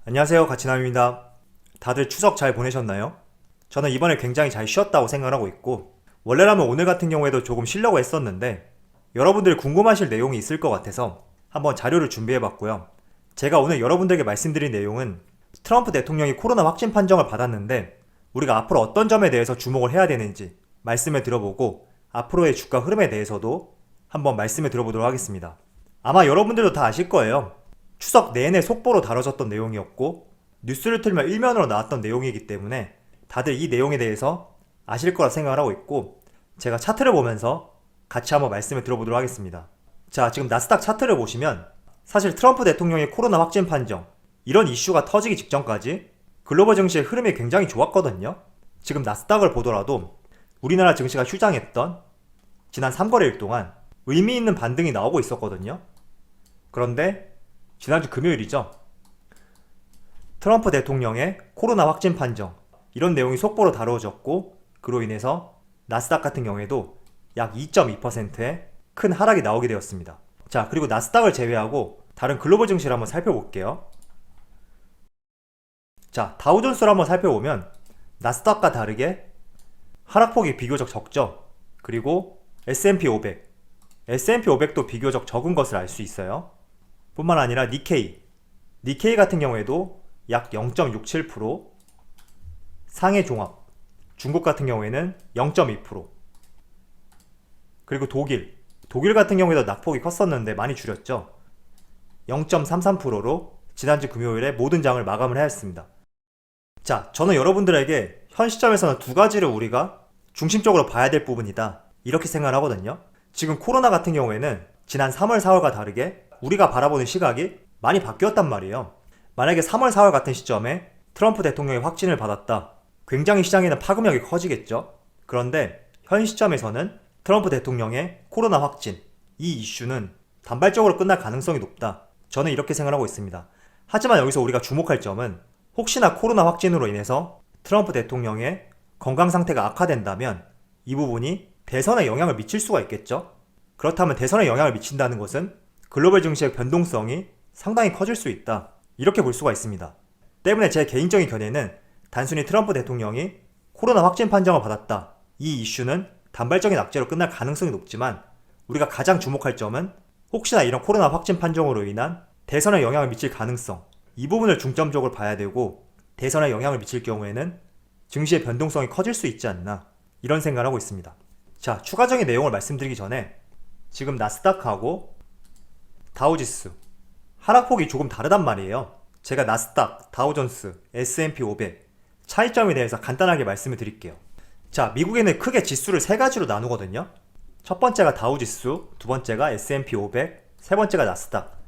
안녕하세요, 가치남입니다. 다들 추석 잘 보내셨나요? 저는 이번에 굉장히 잘 쉬었다고 생각하고 있고, 원래라면 오늘 같은 경우에도 조금 쉬려고 했었는데, 여러분들이 궁금하실 내용이 있을 것 같아서 한번 자료를 준비해봤고요. 제가 오늘 여러분들에게 말씀드린 내용은 트럼프 대통령이 코로나 확진 판정을 받았는데, 우리가 앞으로 어떤 점에 대해서 주목을 해야 되는지 말씀을 들어보고, 앞으로의 주가 흐름에 대해서도 한번 말씀을 들어보도록 하겠습니다. 아마 여러분들도 다 아실 거예요. 추석 내내 속보로 다뤄졌던 내용이었고 뉴스를 틀면 일면으로 나왔던 내용이기 때문에 다들 이 내용에 대해서 아실 거라 생각을 하고 있고, 제가 차트를 보면서 같이 한번 말씀을 들어보도록 하겠습니다. 자, 지금 나스닥 차트를 보시면 사실 트럼프 대통령의 코로나 확진 판정, 이런 이슈가 터지기 직전까지 글로벌 증시의 흐름이 굉장히 좋았거든요. 지금 나스닥을 보더라도 우리나라 증시가 휴장했던 지난 3거래일 동안 의미 있는 반등이 나오고 있었거든요. 그런데 지난주 금요일이죠. 트럼프 대통령의 코로나 확진 판정, 이런 내용이 속보로 다루어졌고, 그로 인해서 나스닥 같은 경우에도 약 2.2%의 큰 하락이 나오게 되었습니다. 자, 그리고 나스닥을 제외하고 다른 글로벌 증시를 한번 살펴볼게요. 자, 다우존스를 한번 살펴보면 나스닥과 다르게 하락폭이 비교적 적죠. 그리고 S&P 500, S&P 500도 비교적 적은 것을 알 수 있어요. 뿐만 아니라 니케이 같은 경우에도 약 0.67%, 상해 종합, 중국 같은 경우에는 0.2%, 그리고 독일 같은 경우에도 낙폭이 컸었는데 많이 줄였죠. 0.33%로 지난주 금요일에 모든 장을 마감을 하였습니다. 자, 저는 여러분들에게 현 시점에서는 두 가지를 우리가 중심적으로 봐야 될 부분이다, 이렇게 생각을 하거든요. 지금 코로나 같은 경우에는 지난 3월, 4월과 다르게 우리가 바라보는 시각이 많이 바뀌었단 말이에요. 만약에 3월, 4월 같은 시점에 트럼프 대통령이 확진을 받았다, 굉장히 시장에는 파급력이 커지겠죠. 그런데 현 시점에서는 트럼프 대통령의 코로나 확진, 이 이슈는 단발적으로 끝날 가능성이 높다, 저는 이렇게 생각하고 있습니다. 하지만 여기서 우리가 주목할 점은 혹시나 코로나 확진으로 인해서 트럼프 대통령의 건강 상태가 악화된다면 이 부분이 대선에 영향을 미칠 수가 있겠죠. 그렇다면 대선에 영향을 미친다는 것은 글로벌 증시의 변동성이 상당히 커질 수 있다, 이렇게 볼 수가 있습니다. 때문에 제 개인적인 견해는 단순히 트럼프 대통령이 코로나 확진 판정을 받았다, 이 이슈는 단발적인 악재로 끝날 가능성이 높지만, 우리가 가장 주목할 점은 혹시나 이런 코로나 확진 판정으로 인한 대선에 영향을 미칠 가능성, 이 부분을 중점적으로 봐야 되고, 대선에 영향을 미칠 경우에는 증시의 변동성이 커질 수 있지 않나, 이런 생각을 하고 있습니다. 자, 추가적인 내용을 말씀드리기 전에 지금 나스닥하고 다우지수 하락폭이 조금 다르단 말이에요. 제가 나스닥, 다우존스, S&P 500 차이점에 대해서 간단하게 말씀을 드릴게요. 자, 미국에는 크게 지수를 세 가지로 나누거든요. 첫 번째가 다우지수, 두 번째가 S&P 500, 세 번째가 나스닥,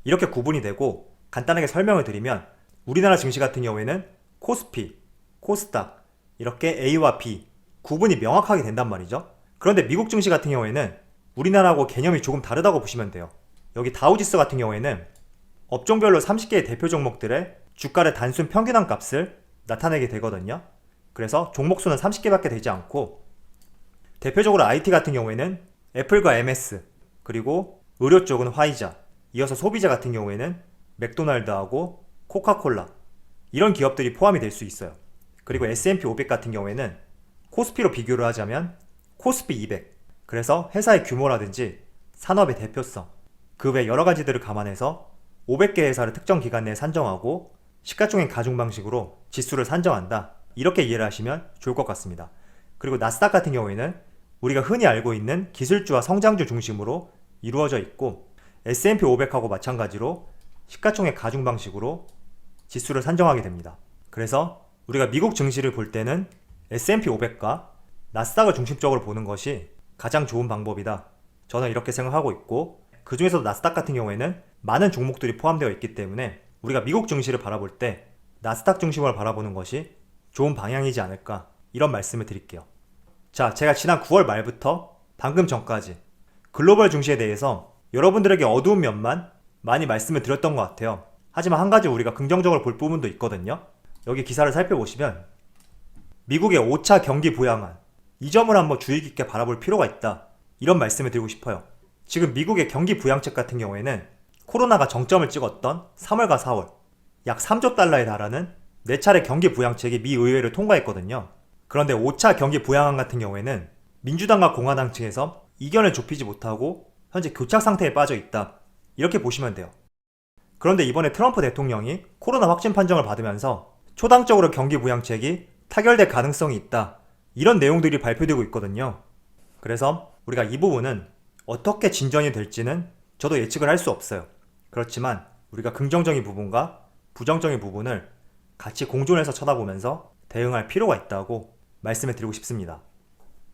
이렇게 구분이 되고, 간단하게 설명을 드리면 우리나라 증시 같은 경우에는 코스피, 코스닥, 이렇게 A와 B 구분이 명확하게 된단 말이죠. 그런데 미국 증시 같은 경우에는 우리나라하고 개념이 조금 다르다고 보시면 돼요. 여기 다우지수 같은 경우에는 업종별로 30개의 대표 종목들의 주가의 단순 평균한 값을 나타내게 되거든요. 그래서 종목수는 30개밖에 되지 않고, 대표적으로 IT 같은 경우에는 애플과 MS, 그리고 의료 쪽은 화이자, 이어서 소비자 같은 경우에는 맥도날드하고 코카콜라, 이런 기업들이 포함이 될 수 있어요. 그리고 S&P 500 같은 경우에는 코스피로 비교를 하자면 코스피 200, 그래서 회사의 규모라든지 산업의 대표성, 그 외 여러 가지들을 감안해서 500개 회사를 특정 기간 내에 산정하고 시가총액 가중 방식으로 지수를 산정한다, 이렇게 이해를 하시면 좋을 것 같습니다. 그리고 나스닥 같은 경우에는 우리가 흔히 알고 있는 기술주와 성장주 중심으로 이루어져 있고, S&P 500하고 마찬가지로 시가총액 가중 방식으로 지수를 산정하게 됩니다. 그래서 우리가 미국 증시를 볼 때는 S&P 500과 나스닥을 중심적으로 보는 것이 가장 좋은 방법이다, 저는 이렇게 생각하고 있고, 그 중에서도 나스닥 같은 경우에는 많은 종목들이 포함되어 있기 때문에 우리가 미국 증시를 바라볼 때 나스닥 중심으로 바라보는 것이 좋은 방향이지 않을까, 이런 말씀을 드릴게요. 자, 제가 지난 9월 말부터 방금 전까지 글로벌 증시에 대해서 여러분들에게 어두운 면만 많이 말씀을 드렸던 것 같아요. 하지만 한 가지 우리가 긍정적으로 볼 부분도 있거든요. 여기 기사를 살펴보시면 미국의 5차 경기 부양안, 이 점을 한번 주의 깊게 바라볼 필요가 있다, 이런 말씀을 드리고 싶어요. 지금 미국의 경기 부양책 같은 경우에는 코로나가 정점을 찍었던 3월과 4월, 약 3조 달러에 달하는 4차례 경기 부양책이 미 의회를 통과했거든요. 그런데 5차 경기 부양안 같은 경우에는 민주당과 공화당 측에서 이견을 좁히지 못하고 현재 교착 상태에 빠져 있다. 이렇게 보시면 돼요. 그런데 이번에 트럼프 대통령이 코로나 확진 판정을 받으면서 초당적으로 경기 부양책이 타결될 가능성이 있다. 이런 내용들이 발표되고 있거든요. 그래서 우리가 이 부분은 어떻게 진전이 될지는 저도 예측을 할 수 없어요. 그렇지만 우리가 긍정적인 부분과 부정적인 부분을 같이 공존해서 쳐다보면서 대응할 필요가 있다고 말씀을 드리고 싶습니다.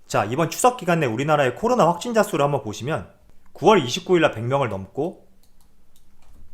자, 이번 추석 기간 내 우리나라의 코로나 확진자 수를 한번 보시면 9월 29일날 100명을 넘고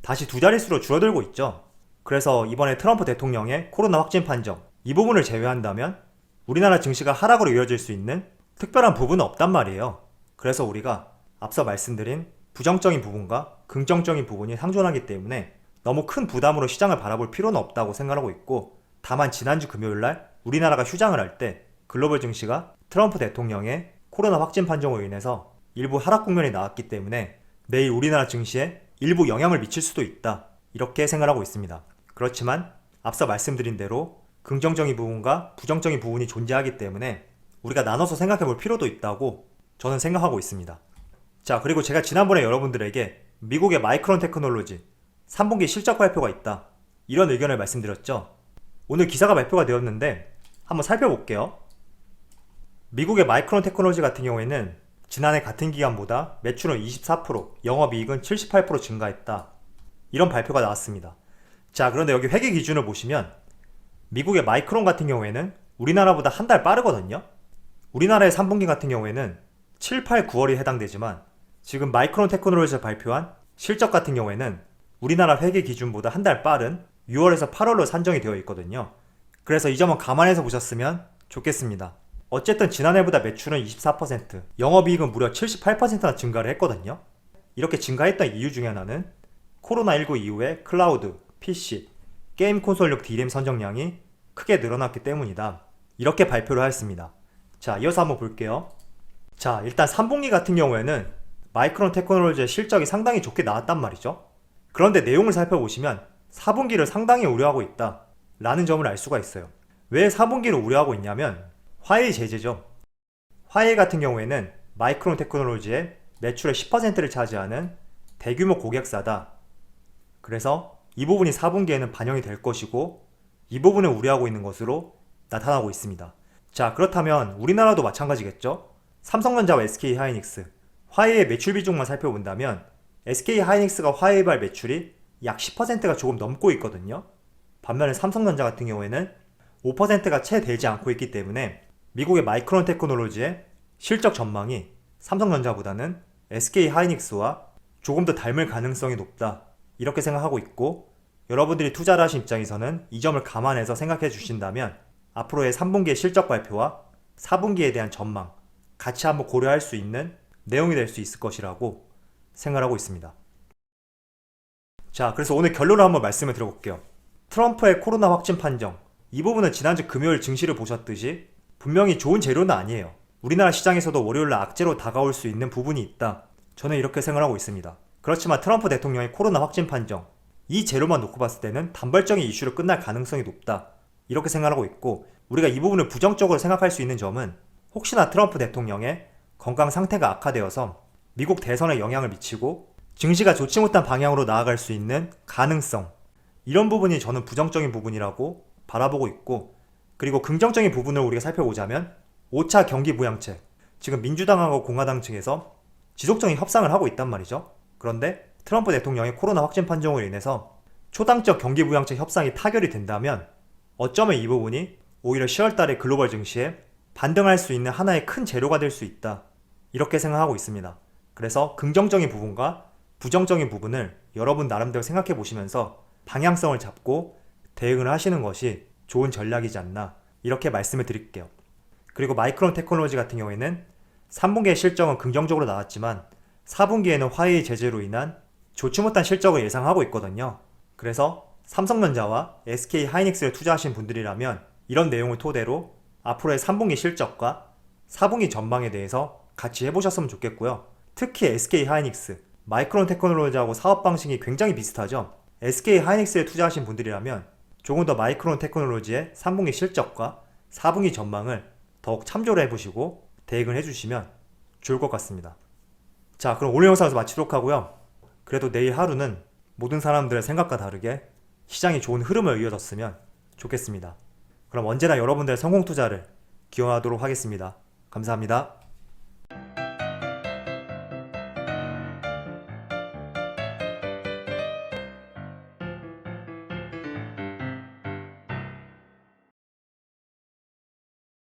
다시 두 자릿수로 줄어들고 있죠. 그래서 이번에 트럼프 대통령의 코로나 확진 판정, 이 부분을 제외한다면 우리나라 증시가 하락으로 이어질 수 있는 특별한 부분은 없단 말이에요. 그래서 우리가 앞서 말씀드린 부정적인 부분과 긍정적인 부분이 상존하기 때문에 너무 큰 부담으로 시장을 바라볼 필요는 없다고 생각하고 있고, 다만 지난주 금요일날 우리나라가 휴장을 할 때 글로벌 증시가 트럼프 대통령의 코로나 확진 판정으로 인해서 일부 하락 국면이 나왔기 때문에 내일 우리나라 증시에 일부 영향을 미칠 수도 있다, 이렇게 생각하고 있습니다. 그렇지만 앞서 말씀드린 대로 긍정적인 부분과 부정적인 부분이 존재하기 때문에 우리가 나눠서 생각해 볼 필요도 있다고 저는 생각하고 있습니다. 자, 그리고 제가 지난번에 여러분들에게 미국의 마이크론 테크놀로지 3분기 실적 발표가 있다, 이런 의견을 말씀드렸죠. 오늘 기사가 발표가 되었는데 한번 살펴볼게요. 미국의 마이크론 테크놀로지 같은 경우에는 지난해 같은 기간보다 매출은 24%, 영업이익은 78% 증가했다, 이런 발표가 나왔습니다. 자, 그런데 여기 회계 기준을 보시면 미국의 마이크론 같은 경우에는 우리나라보다 한 달 빠르거든요. 우리나라의 3분기 같은 경우에는 7, 8, 9월이 해당되지만 지금 마이크론 테크놀로지가 발표한 실적 같은 경우에는 우리나라 회계 기준보다 한 달 빠른 6월에서 8월로 산정이 되어 있거든요. 그래서 이 점은 감안해서 보셨으면 좋겠습니다. 어쨌든 지난해보다 매출은 24%, 영업이익은 무려 78%나 증가를 했거든요. 이렇게 증가했던 이유 중에 하나는 코로나19 이후에 클라우드, PC, 게임 콘솔용 D램 선정량이 크게 늘어났기 때문이다, 이렇게 발표를 하였습니다. 자, 이어서 한번 볼게요. 자, 일단 3분기 같은 경우에는 마이크론 테크놀로지의 실적이 상당히 좋게 나왔단 말이죠. 그런데 내용을 살펴보시면 4분기를 상당히 우려하고 있다 라는 점을 알 수가 있어요. 왜 4분기를 우려하고 있냐면 화웨이 제재죠. 화웨이 같은 경우에는 마이크론 테크놀로지의 매출의 10%를 차지하는 대규모 고객사다. 그래서 이 부분이 4분기에는 반영이 될 것이고 이 부분을 우려하고 있는 것으로 나타나고 있습니다. 자, 그렇다면 우리나라도 마찬가지겠죠. 삼성전자와 SK하이닉스, 화웨이의 매출 비중만 살펴본다면 SK하이닉스가 화웨이발 매출이 약 10%가 조금 넘고 있거든요. 반면에 삼성전자 같은 경우에는 5%가 채 되지 않고 있기 때문에 미국의 마이크론 테크놀로지의 실적 전망이 삼성전자보다는 SK하이닉스와 조금 더 닮을 가능성이 높다, 이렇게 생각하고 있고, 여러분들이 투자를 하신 입장에서는 이 점을 감안해서 생각해 주신다면 앞으로의 3분기의 실적 발표와 4분기에 대한 전망 같이 한번 고려할 수 있는 내용이 될 수 있을 것이라고 생각하고 있습니다. 자, 그래서 오늘 결론을 한번 말씀을 드려볼게요. 트럼프의 코로나 확진 판정, 이 부분은 지난주 금요일 증시를 보셨듯이 분명히 좋은 재료는 아니에요. 우리나라 시장에서도 월요일날 악재로 다가올 수 있는 부분이 있다, 저는 이렇게 생각하고 있습니다. 그렇지만 트럼프 대통령의 코로나 확진 판정, 이 재료만 놓고 봤을 때는 단발적인 이슈로 끝날 가능성이 높다, 이렇게 생각하고 있고, 우리가 이 부분을 부정적으로 생각할 수 있는 점은 혹시나 트럼프 대통령의 건강 상태가 악화되어서 미국 대선에 영향을 미치고 증시가 좋지 못한 방향으로 나아갈 수 있는 가능성, 이런 부분이 저는 부정적인 부분이라고 바라보고 있고, 그리고 긍정적인 부분을 우리가 살펴보자면 5차 경기 부양책, 지금 민주당하고 공화당 측에서 지속적인 협상을 하고 있단 말이죠. 그런데 트럼프 대통령의 코로나 확진 판정으로 인해서 초당적 경기 부양책 협상이 타결이 된다면 어쩌면 이 부분이 오히려 10월달에 글로벌 증시에 반등할 수 있는 하나의 큰 재료가 될 수 있다, 이렇게 생각하고 있습니다. 그래서 긍정적인 부분과 부정적인 부분을 여러분 나름대로 생각해 보시면서 방향성을 잡고 대응을 하시는 것이 좋은 전략이지 않나, 이렇게 말씀을 드릴게요. 그리고 마이크론 테크놀로지 같은 경우에는 3분기의 실적은 긍정적으로 나왔지만 4분기에는 화웨이 제재로 인한 좋지 못한 실적을 예상하고 있거든요. 그래서 삼성전자와 SK하이닉스를 투자하신 분들이라면 이런 내용을 토대로 앞으로의 3분기 실적과 4분기 전망에 대해서 같이 해보셨으면 좋겠고요. 특히 SK하이닉스, 마이크론 테크놀로지하고 사업 방식이 굉장히 비슷하죠. SK 하이닉스에 투자하신 분들이라면 조금 더 마이크론 테크놀로지의 3분기 실적과 4분기 전망을 더욱 참조를 해보시고 대응을 해주시면 좋을 것 같습니다. 자, 그럼 오늘 영상에서 마치도록 하고요. 그래도 내일 하루는 모든 사람들의 생각과 다르게 시장이 좋은 흐름을 이어졌으면 좋겠습니다. 그럼 언제나 여러분들의 성공 투자를 기원하도록 하겠습니다. 감사합니다.